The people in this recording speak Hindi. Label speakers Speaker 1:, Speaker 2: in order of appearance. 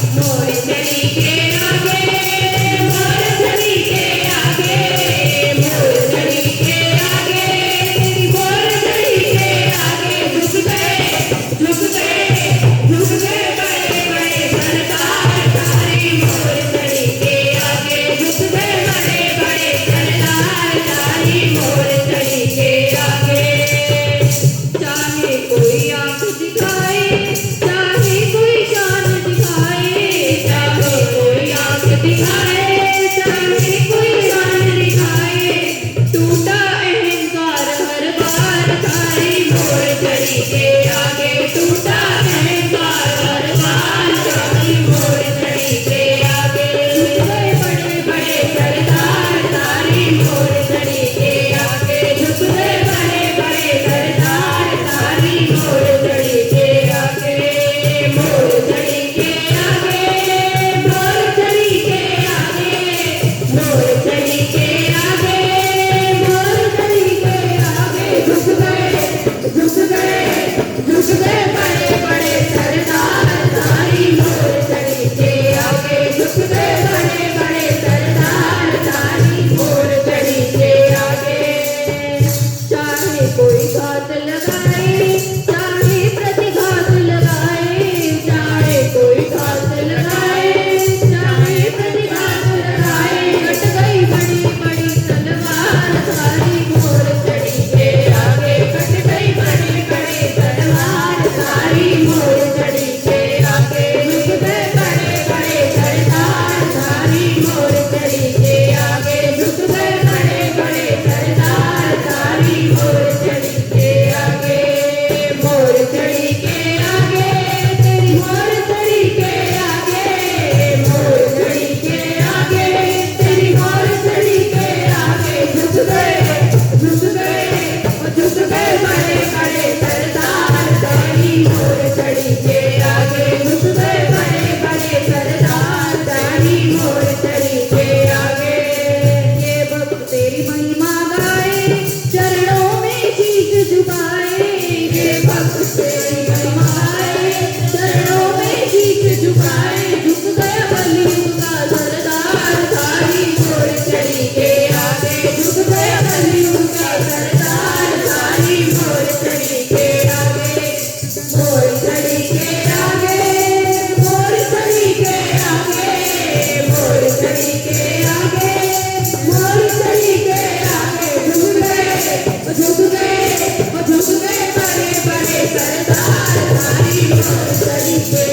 Speaker 1: मोर छड़ी के आगे, मोर छड़ी के आगे, मोर छड़ी के आगे, तेरी मोर छड़ी के आगे झुक गए बड़े बड़े सरदार तारी मोर छड़ी के आगे झुक गए बड़े बड़े सरदार तारी मोर छड़ी के आगे। चाहे कोई आंख दिखाए, चाहे कोई जान दिखाए, चाहे कोई आंख दिखाए, चाहे कोई जान दिखाए, टूटा अहंकार हर बार तारी मोर छड़ी के आगे, टूटा अहंकार हर बार तारी मोर छड़ी के आगे। झुक गए बड़े बड़े सरदार तारी मोर छड़ी के आगे, झुक गए बड़े बड़े सरदार तारी मोर छड़ी के आगे। मोर छड़ी के आगे, मोर छड़ी के आगे, मोर छड़ी के आगे, मोर छड़ी के आगे झुक गए बड़े बड़े सरदार तारी मोर छड़ी के आगे, झुक गए बड़े बड़े सरदार तारी मोर छड़ी के आगे। चाहे कोई घात लगाए, चाहे प्रतिघात लगाए, चाहे कोई घात लगाए, चाहे प्रतिघात लगाए, कट गई बड़ी बड़ी तलवार तारी मोर छड़ी के आगे, कट गई बड़ी बड़ी तलवार तारी मोर छड़ी के आगे। झुक गए बड़े बड़े सरदार तारी मोर छड़ी के आगे, झुक गए बड़े बड़े सरदार तारी मोर छड़ी के आगे। मोर छड़ी के आगे, तेरी मोर छड़ी के आगे, मोर छड़ी के आगे, तेरी मोर छड़ी के आगे झुक गए बड़े बड़े सरदार तारी मोर छड़ी के आगे, झुक गए बड़े बड़े सरदार तारी मोर छड़ी के आगे। ये भक्त तेरी महिमा गाए, चरणों में शीश झुकाए, ये भक्त तेरी महिमा गाए, चरणों में शीश झुकाए, झुक गया कलयुग का सरदार तारी मोर छड़ी के आगे, झुक गया कलयुग का सरदार तारी मोर छड़ी के आगे। मोर छड़ी के आगे, मोर छड़ी के आगे, मोर छड़ी के आगे, मोर छड़ी के आगे झुक गए बड़े बड़े सरदार तारी मोर छड़ी के